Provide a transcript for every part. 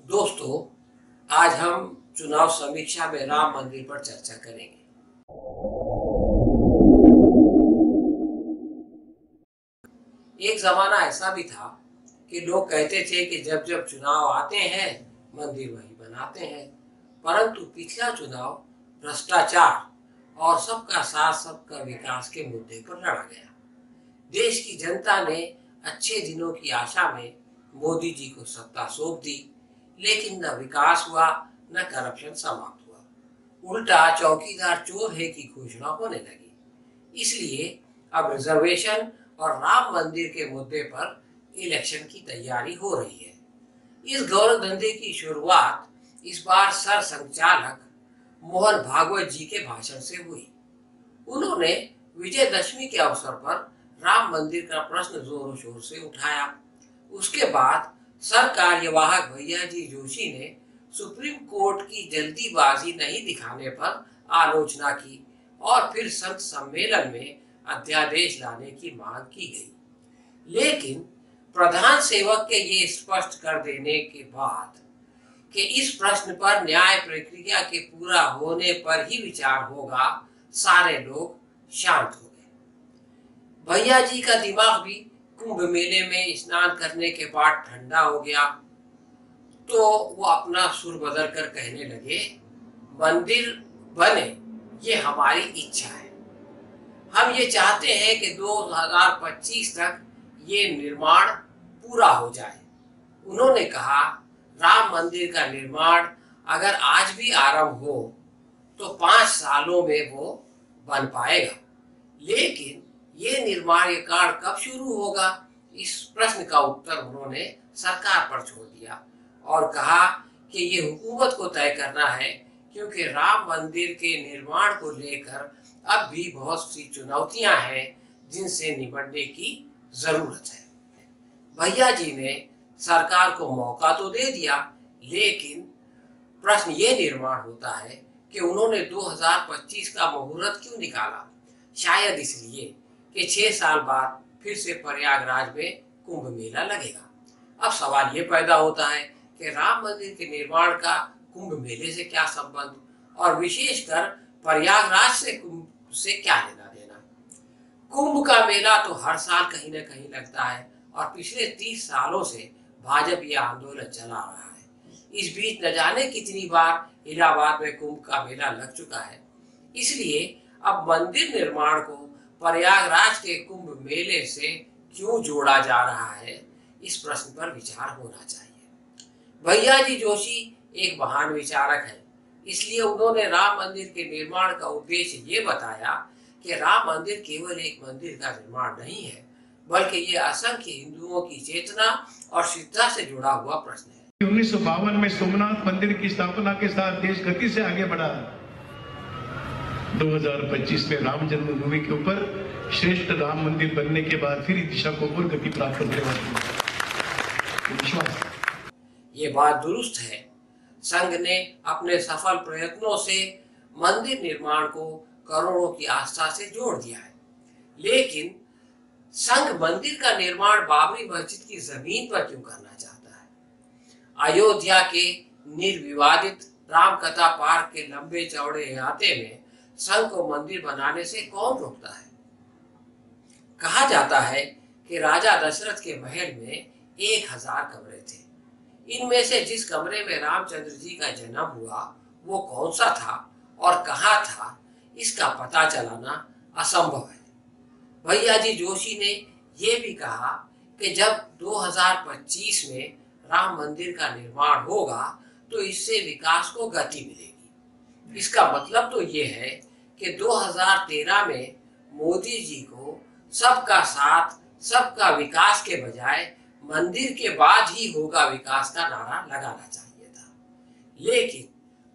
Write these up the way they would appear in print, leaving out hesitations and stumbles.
दोस्तों, आज हम चुनाव समीक्षा में राम मंदिर पर चर्चा करेंगे। एक जमाना ऐसा भी था कि लोग कहते थे कि जब जब चुनाव आते हैं मंदिर वही बनाते हैं। परंतु पिछला चुनाव भ्रष्टाचार और सबका साथ सबका विकास के मुद्दे पर लड़ा गया। देश की जनता ने अच्छे दिनों की आशा में मोदी जी को सत्ता सौंप दी, लेकिन न विकास हुआ न करप्शन समाप्त हुआ। उल्टा चौकीदार चोर है की घोषणा होने लगी। इसलिए अब रिजर्वेशन और राम मंदिर के मुद्दे पर इलेक्शन की तैयारी हो रही है। इस गौर धंधे की शुरुआत इस बार सर संचालक मोहन भागवत जी के भाषण से हुई। उन्होंने विजयदशमी के अवसर पर राम मंदिर का प्रश्न जोरों शोर से उठाया। उसके बाद सर कार्यवाहक भैयाजी जोशी ने सुप्रीम कोर्ट की जल्दीबाजी नहीं दिखाने पर आलोचना की और फिर संत सम्मेलन में अध्यादेश लाने की मांग की गई। लेकिन प्रधान सेवक के ये स्पष्ट कर देने के बाद कि इस प्रश्न पर न्याय प्रक्रिया के पूरा होने पर ही विचार होगा, सारे लोग शांत हो गए। भैया जी का दिमाग भी कुंभ मेले में स्नान करने के बाद ठंडा हो गया, तो वो अपना सुर बदल कर कहने लगे, मंदिर बने ये हमारी इच्छा है। हम ये चाहते हैं कि 2025 तक ये निर्माण पूरा हो जाए। उन्होंने कहा, राम मंदिर का निर्माण अगर आज भी आरंभ हो तो 5 सालों में वो बन पाएगा, लेकिन ये निर्माण कार्य कब शुरू होगा, इस प्रश्न का उत्तर उन्होंने सरकार पर छोड़ दिया और कहा कि ये हुकूमत को तय करना है, क्योंकि राम मंदिर के निर्माण को लेकर अब भी बहुत सी चुनौतियां हैं जिनसे निपटने की जरूरत है। भैया जी ने सरकार को मौका तो दे दिया, लेकिन प्रश्न ये निर्माण होता है कि उन्होंने 2025 का मुहूर्त क्यों निकाला। शायद इसलिए कि 6 साल बाद फिर से प्रयागराज में कुंभ मेला लगेगा। अब सवाल ये पैदा होता है कि राम मंदिर के निर्माण का कुंभ मेले से क्या संबंध, और विशेषकर प्रयागराज से क्या लेना देना। कुंभ का मेला तो हर साल कहीं न कहीं लगता है और पिछले 30 सालों से भाजपा यह आंदोलन चला रहा है। इस बीच न जाने कितनी बार इलाहाबाद में कुंभ का मेला लग चुका है। इसलिए अब मंदिर निर्माण को प्रयागराज के कुंभ मेले से क्यों जोड़ा जा रहा है, इस प्रश्न पर विचार होना चाहिए। भैया जी जोशी एक महान विचारक है, इसलिए उन्होंने राम मंदिर के निर्माण का उद्देश्य ये बताया कि राम मंदिर केवल एक मंदिर का निर्माण नहीं है, बल्कि ये असंख्य हिंदुओं की चेतना और श्रद्धा से जुड़ा हुआ प्रश्न है। 1952 में सोमनाथ मंदिर की स्थापना के साथ देश गति से आगे बढ़ा। 2025 में राम जन्मभूमि के ऊपर श्रेष्ठ राम मंदिर बनने के बाद फिर दिशा को और गति प्राप्त करने वाली विश्वास। ये बात दुरुस्त है। संघ ने अपने सफल प्रयत्नों से मंदिर निर्माण को करोड़ों की आस्था से जोड़ दिया है, लेकिन संघ मंदिर का निर्माण बाबरी मस्जिद की जमीन पर क्यों करना चाहता है। अयोध्या के निर्विवादित राम कथा पार्क के लंबे चौड़े अहाते में संघ को मंदिर बनाने से कौन रोकता है। कहा जाता है कि राजा दशरथ के महल में 1000 कमरे थे। इनमें से जिस कमरे में रामचंद्र जी का जन्म हुआ वो कौन सा था और कहाँ था, इसका पता चलाना असंभव है। भैया जी जोशी ने यह भी कहा कि जब 2025 में राम मंदिर का निर्माण होगा तो इससे विकास को गति मिलेगी। इसका मतलब तो ये है कि 2013 में मोदी जी को सबका साथ सबका विकास के बजाय मंदिर के बाद ही होगा विकास का नारा लगाना चाहिए था। लेकिन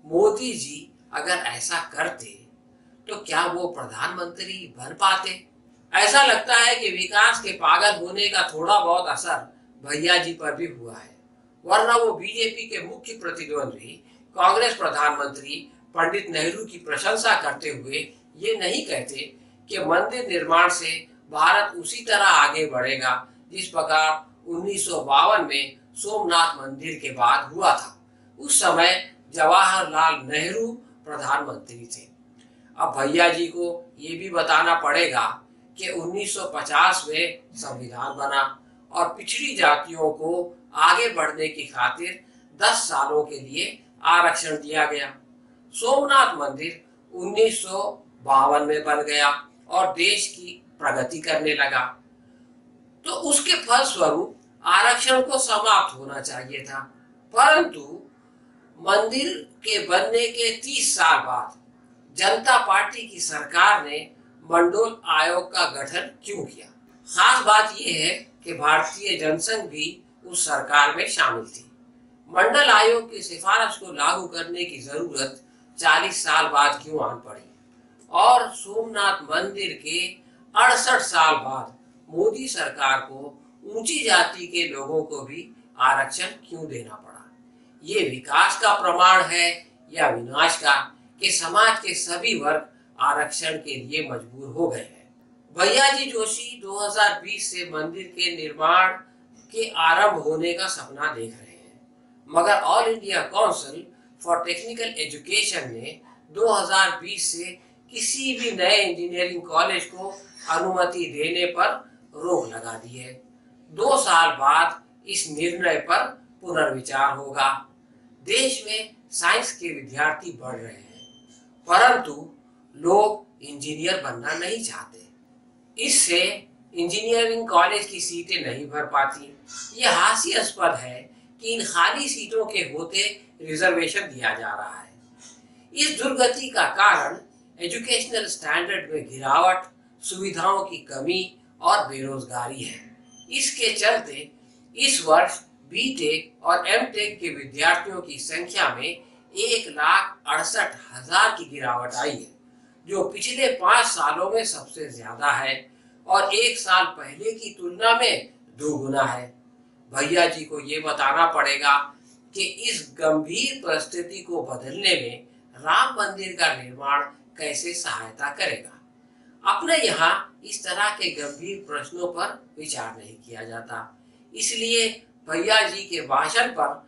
मोदी जी अगर ऐसा करते तो क्या वो प्रधानमंत्री बन पाते। ऐसा लगता है कि विकास के पागल होने का थोड़ा बहुत असर भैया जी पर भी हुआ है, वरना वो बीजेपी के मुख्य प्रतिद्वंदी कांग्रेस प्रधानमंत्री पंडित नेहरू की प्रशंसा करते हुए ये नहीं कहते कि मंदिर निर्माण से भारत उसी तरह आगे बढ़ेगा जिस प्रकार 1952 में सोमनाथ मंदिर के बाद हुआ था। उस समय जवाहरलाल नेहरू प्रधानमंत्री थे। अब भैया जी को ये भी बताना पड़ेगा कि 1950 में संविधान बना और पिछड़ी जातियों को आगे बढ़ने की खातिर 10 सालों के लिए आरक्षण दिया गया। सोमनाथ मंदिर 1952 में बन गया और देश की प्रगति करने लगा। तो उसके फलस्वरूप आरक्षण को समाप्त होना चाहिए था, परंतु मंदिर के बनने के 30 साल बाद जनता पार्टी की सरकार ने मंडोल आयोग का गठन क्यों किया? खास बात यह है कि भारतीय जनसंघ भी उस सरकार में शामिल थी। मंडल आयोग की सिफारिश को लागू करने की जरूरत 40 साल बाद क्यों आन पड़ी? और सोमनाथ मंदिर के 68 साल बाद मोदी सरकार को ऊंची जाति के लोगों को भी आरक्षण क्यों देना पड़ा? ये विकास का प्रमाण है या विनाश का कि समाज के सभी वर्ग आरक्षण के लिए मजबूर हो गए हैं। भैया जी जोशी 2020 से मंदिर के निर्माण के आरंभ होने का सपना देख रहे हैं, मगर all India council for technical education ने 2020 से किसी भी नए इंजीनियरिंग कॉलेज को अनुमति देने पर रोक लगा दी है। 2 साल बाद इस निर्णय पर पुनर्विचार होगा। देश में साइंस के विद्यार्थी बढ़ रहे हैं, परंतु लोग इंजीनियर बनना नहीं चाहते। इससे इंजीनियरिंग कॉलेज की सीटें नहीं भर पाती। यह हास्यास्पद है कि इन खाली सीटों के होते रिजर्वेशन दिया जा रहा है। इस दुर्गति का कारण एजुकेशनल स्टैंडर्ड में गिरावट, सुविधाओं की कमी और बेरोजगारी है। इसके चलते इस वर्ष बीटेक और एमटेक के विद्यार्थियों की संख्या में 1,68,000 की गिरावट आई है, जो पिछले 5 सालों में सबसे ज्यादा है और 1 साल पहले की तुलना में 2 गुना है। भैया जी को ये बताना पड़ेगा कि इस गंभीर परिस्थिति को बदलने में राम मंदिर का निर्माण कैसे सहायता करेगा। अपने यहाँ इस तरह के गंभीर प्रश्नों पर विचार नहीं किया जाता। इसलिए भैया जी के भाषण पर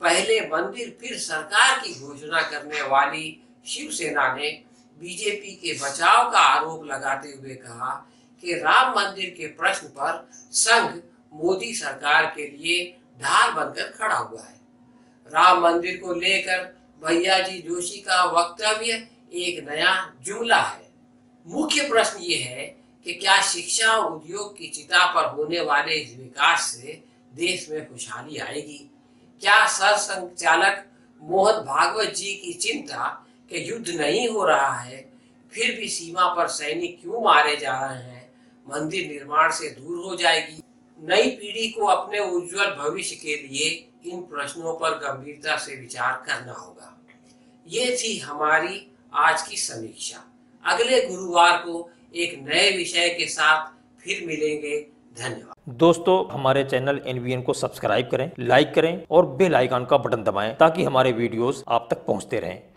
पहले मंदिर फिर सरकार की घोषणा करने वाली शिवसेना ने बीजेपी के बचाव का आरोप लगाते हुए कहा कि राम मंदिर के प्रश्न पर संघ मोदी सरकार के लिए ढाल बनकर खड़ा हुआ है। राम मंदिर को लेकर भैया जी जोशी का वक्तव्य एक नया जुमला है। मुख्य प्रश्न ये है कि क्या शिक्षा उद्योग की चिता पर होने वाले इस विकास से देश में खुशहाली आएगी? क्या सरसंघचालक मोहन भागवत जी की चिंता कि युद्ध नहीं हो रहा है फिर भी सीमा पर सैनिक क्यों मारे जा रहे हैं, मंदिर निर्माण से दूर हो जाएगी? नई पीढ़ी को अपने उज्जवल भविष्य के लिए इन प्रश्नों पर गंभीरता से विचार करना होगा। ये थी हमारी आज की समीक्षा। अगले गुरुवार को एक नए विषय के साथ फिर मिलेंगे। धन्यवाद। दोस्तों, हमारे चैनल NVN को सब्सक्राइब करें, लाइक करें और बेल आइकन का बटन दबाएं ताकि हमारे वीडियोस आप तक पहुंचते रहें।